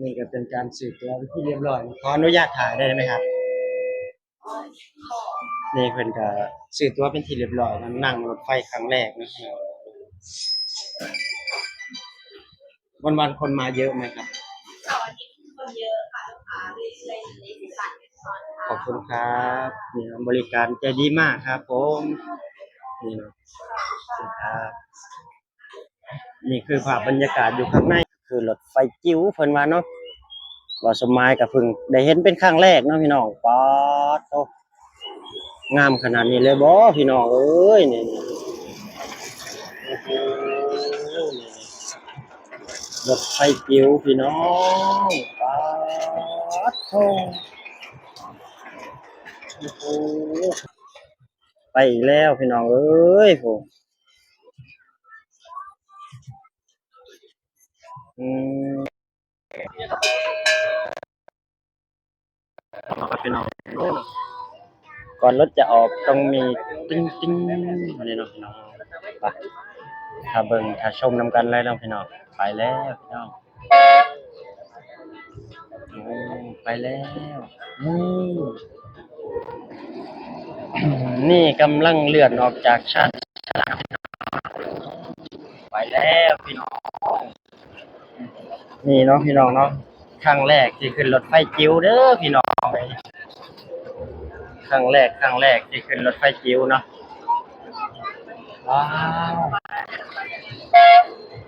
นี่ก็เป็นการสืบตัวเป็นที่เรียบร้อยขออนุญาตถ่ายได้ไหมครับนี่เพิ่นก็สืบตัวเป็นที่เรียบร้อยแล้วนั่งรถไฟครั้งแรกนะครับวันๆคนมาเยอะไหมครับเสาร์อาทิตย์คนเยอะค่ะลูกค้าเรื่อยๆในสีสันเป็นตอนขอบค่ะคุณครับนี่บริการใจดีมากครับผมนี่เนาะครับนี่คือภาพบรรยากาศอยู่ข้างในคือรถไฟจิ๋วเพิ่นว่าเนาะว่าสมัยก็เพิ่งได้เห็นเป็นครั้งแรกเนาะพี่น้องป๊าดโตงามขนาดนี้เลยบ่พี่น้องเอ้ยนี่โอ้โหรถไฟจิ๋วพี่น้องป๊าดโตโอ้โหไปอีกแล้วพี่น้องเอ้ยผมอืมพี่น้องก่อนรถจะออกต้องมีติ้งติ้งอันนี้เนาะพี่น้องไปถ้าเบิ่งถ้าชมนำกันเลยเนาะพี่น้องไปแล้วพี่น้องโอ้ไปแล้วนี่นี่กำลังเลื่อนออกจากชานไปแล้วพี่น้องนี่เนาะพี่น้องเนาะครั้งแรกที่ขึ้นรถไฟจิ๋วเด้อพี่น้องครั้งแรกที่ขึ้นรถไฟจิ๋วเนาะว้าวมา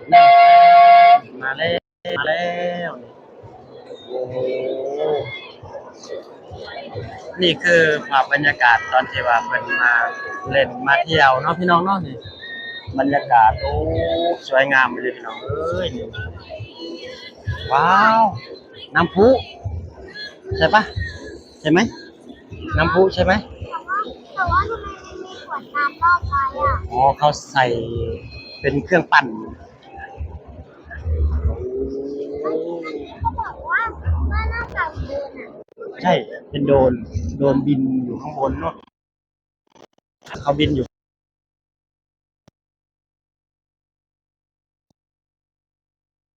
แล้วมาแล้วโอ้โหนี่คือภาพบรรยากาศตอนที่ว่าเพิ่นมาเล่นมาเที่ยวเนาะพี่น้องเนาะนี่บรรยากาศโอ้สวยงามเลยพี่น้องเอ้ยว้าวน้ำพุใช่ปะใช่ไหมน้ำพุใช่ไหมแต่ว่าทำไมมันมีขวดน้ำรอบไว้อ่ะอ๋อเขาใส่เป็นเครื่องปั่นเขาบอกว่าน่าจะเดินอ่ะใช่เป็นโดรนบินอยู่ข้างบนเนาะเขาบินอยู่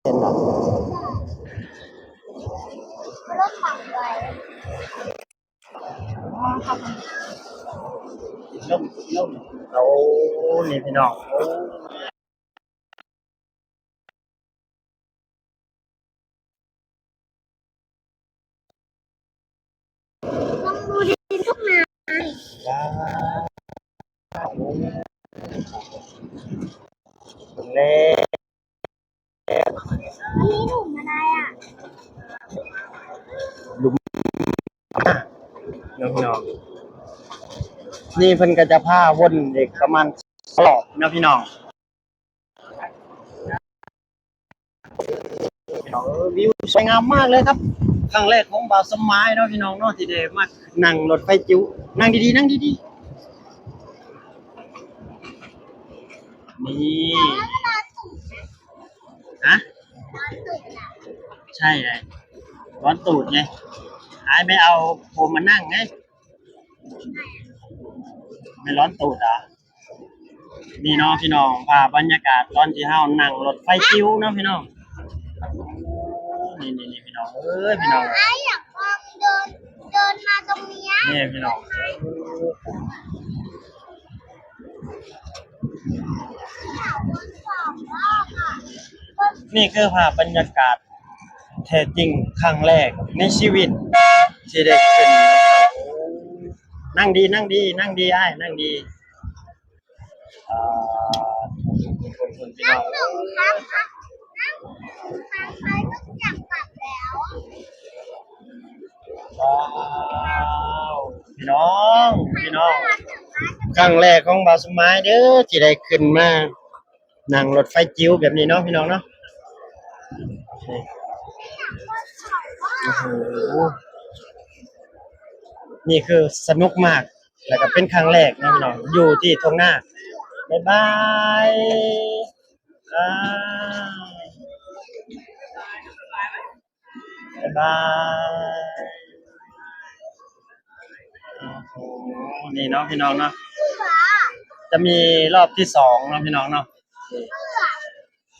เป็นแบบรถถังไว้ล่มล่มโอ้นี่พี่น้องโอ้ต้องดูดินทุกนาว้าวเล่อันนี้หนุ่มอะไรอ่ะลุมน้องพี่น้องนี่เพิ่นก็จะพาวนเด็กประมาณรอบนะพี่น้องพี่น้องวิวสวยงามมากเลยครับครั้งแรกของบ่าวสมัยเนาะพี่น้องเนาะที่ได้มานั่งรถไฟจิ๋วนั่งดีๆนั่งดีๆนี่ฮะใช่ไงร้อนตูดไงหายไม่เอาผมมานั่งไงไม่ร้อนตูดอ่ะนี่เนาะพี่น้องภาพบรรยากาศตอนที่เฮานั่งรถไฟจิ๋วเนาะพี่น้องนี่พี่น้องเอ้ยพี่น้องไอ้อยากลองเดินมาตรงนี้นี่พี่น้องนี่คือภาพบรรยากาศแท้จริงครั้งแรกในชีวิตที่ได้ขึ้นนั่งดีนั่งดีนั่งดีอ้ายนั่งดีอ่าพี่น้นั่งองหนึ่งครั้งครับนั่งครั้งไปก็อยากกลับแล้วว้าวพี่น้องครั้งแรกของบ่าวสมัยเด้อที่ได้ขึ้นมานั่งรถไฟจิ๋วแบบนี้เนาะพี่น้องเนาะโอ้โหนี่คือสนุกมากแล้วก็เป็นครั้งแรกนะพี่น้องอยู่ที่ทุ่งนาบ๊ายบายอ่าบ๊ายบายโอ้โหนี่เนาะพี่น้องเนาะจะมีรอบที่สองเนาะพี่น้องเนาะ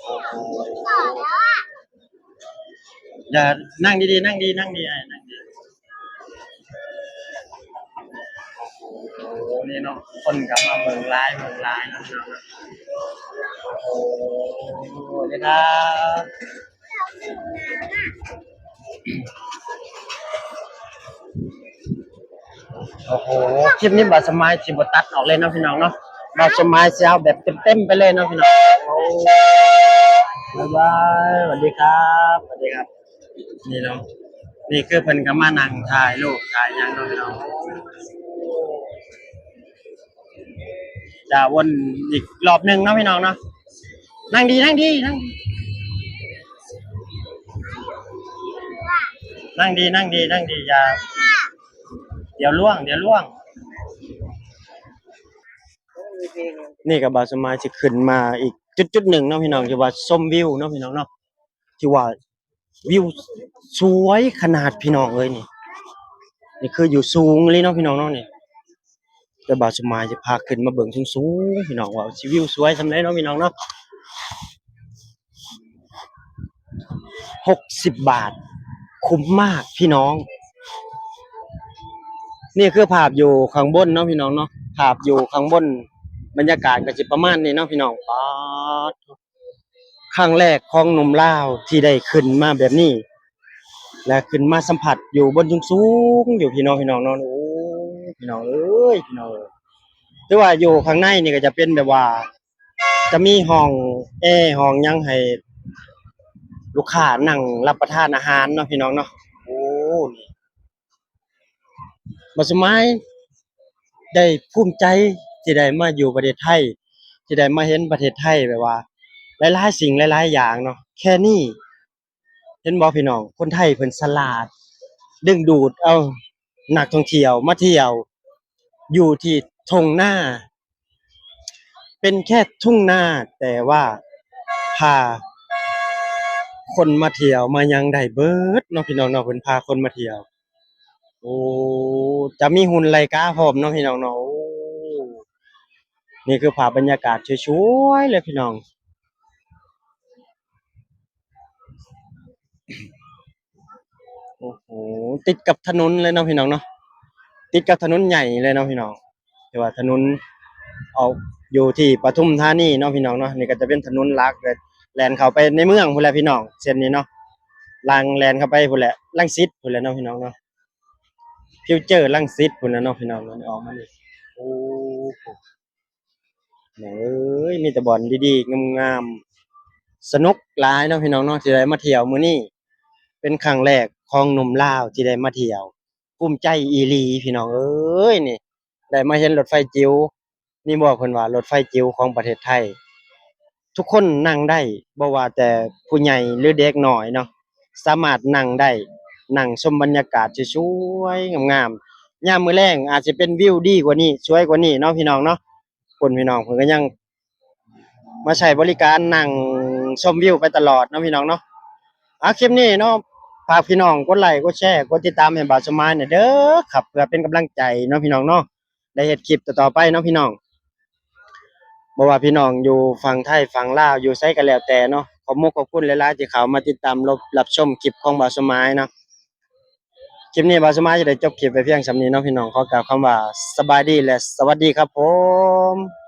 โอ้โหต่อแล้วอ่ะ อย่านั่งดีๆนั่งดีนั่งดีไอ้นั่งดีโอ้นี่เนาะคนกลับมาเมืองหลายนะพี่น้องนะโอ้สวัสดีครับโอ้โหคลิปนี้บาสมายสิบตัดออกเลยเนาะพี่น้องเนาะบาสมายจะเอาแบบเต็มๆไปเลยเนาะพี่น้องโอ้บ๊ายบายสวัสดีครับสวัสดีครับนี่เนาะนี่คือเพิ่นก็มานั่งถ่ายรูปถ่ายหยังเนาะพี่น้องจะวนอีกรอบหนึงเนาะพี่น้องเนาะนั่งดีนั่งดีนั่งดีนั่งดีนั่งดีนั่งดีอย่าเดี๋ยวล่วงเดี๋ยวล่วง นี่กับบาสมาจะขึ้นมาอีกจุดหนึ่งเนาะพี่น้องที่ว่าชมวิวเนาะพี่น้องเนาะที่ว่าวิวสวยขนาดพี่น้องเลยนี่นี่คืออยู่สูงเลยเนาะพี่น้องเนาะนี่แต่บาสมาจะพาขึ้นมาเบิ่งสูงๆพี่น้องว่าสิวิวสวยสำเร็จเนาะพี่น้องเนาะ60 บาทคุ้มมากพี่น้องนี่คือภาพอยู่ข้างบนเนาะพี่น้องเนาะภาพอยู่ข้างบนบรรยากาศก็สิประมาณนี้เนาะพี่น้องป๊าดครั้งแรกของหนุ่มลาวที่ได้ขึ้นมาแบบนี้ และขึ้นมาสัมผัสอยู่บนสูงๆอยู่พี่น้องเนาะโอ้พี่น้องเอ้ยพี่น้องถือว่าอยู่ข้างในนี่ก็จะเป็นแบบว่าจะมีห้องแอร์ห้องหยังให้ลูกค้านั่งรับประทานอาหารเนาะพี่น้องเนาะโอ้นี่บ่สมัยได้ภูมิใจที่ได้มาอยู่ประเทศไทยที่ได้มาเห็นประเทศไทยแบบว่าหลายๆสิ่งหลายๆอย่างเนาะแค่นี้เห็นบ่พี่น้องคนไทยเพิ่นฉลาดดึงดูดเอานักท่องเที่ยวมาเที่ยวอยู่ที่ทุ่งนาเป็นแค่ทุ่งนาแต่ว่าพาคนมาเที่ยวมายังได้เบิดเนาะพี่น้องเนาะเพิ่นพาคนมาเที่ยวโอ้จะมีหุ่นไลกาพร้อมเนาะพี่น้องเนาะโอ้นี่คือภาพบรรยากาศสวยๆเลยพี่น้องโอ้โหติดกับถนนเลยเนาะพี่น้องเนาะติดกับถนนใหญ่เลยเนาะพี่น้องที่ว่าถนนออกอยู่ที่ปทุมธานีเนาะพี่น้องเนาะนี่ก็จะเป็นถนนหลักเลยแล่นเข้าไปในเมืองพุ่นแหละพี่น้องเส้นนี้เนาะลางแล่นเข้าไปพุ่นแหละรังสิตพุ่นแหละเนาะพี่น้องเนาะฟิวเจอร์รังสิตพุ่นน่ะเนาะพี่น้องเนาะออกมานี่โอ้โหแหม่เอ้ยมีแต่บ่อนดีๆงามๆสนุกหลายเนาะพี่น้องเนาะที่ได้มาเที่ยวมื้อนี้เป็นครั้งแรกของหนุ่มลาวที่ได้มาเที่ยวภูมิใจอีหลีพี่น้องเอ้ยนี่ได้มาเห็นรถไฟจิ๋วนี่บอกเพิ่นว่ารถไฟจิ๋วของประเทศไทย ทุกคนนั่งได้บ่ว่าแต่ผู้ใหญ่หรือเด็กน้อยเนาะสามารถนั่งได้นั่งชมบรรยากาศสวยๆงามๆยามมื้อแลงอาจจะเป็นวิวดีกว่านี้สวยกว่านี้เนาะพี่น้องเนาะคนพี่น้องเพิ่นก็ยังมาใช้บริการนั่งชมวิวไปตลอดเนาะพี่น้องเนาะคลิปนี้เนาะฝากพี่น้องกดไลค์กดแชร์กดติดตามให้บ่าวสมานเนี่ยเด้อครับเพื่อเป็นกำลังใจเนาะพี่น้องเนาะได้เฮ็ดคลิปต่อๆไปเนาะพี่น้อง บ่ว่าพี่น้องอยู่ฝั่งไทยฝั่งลาวอยู่ไสก็แล้วแต่เนาะขอบมุกขอบคุณหลายๆที่เข้ามาติดตามรับชมคลิปของบ่าวสมายเนาะคลิปนี้บ่าวสมายจะได้จบคลิปไปเพียงส่ำนี้เนาะพี่น้องขอกล่าวคำว่าสบายดีและสวัสดีครับผม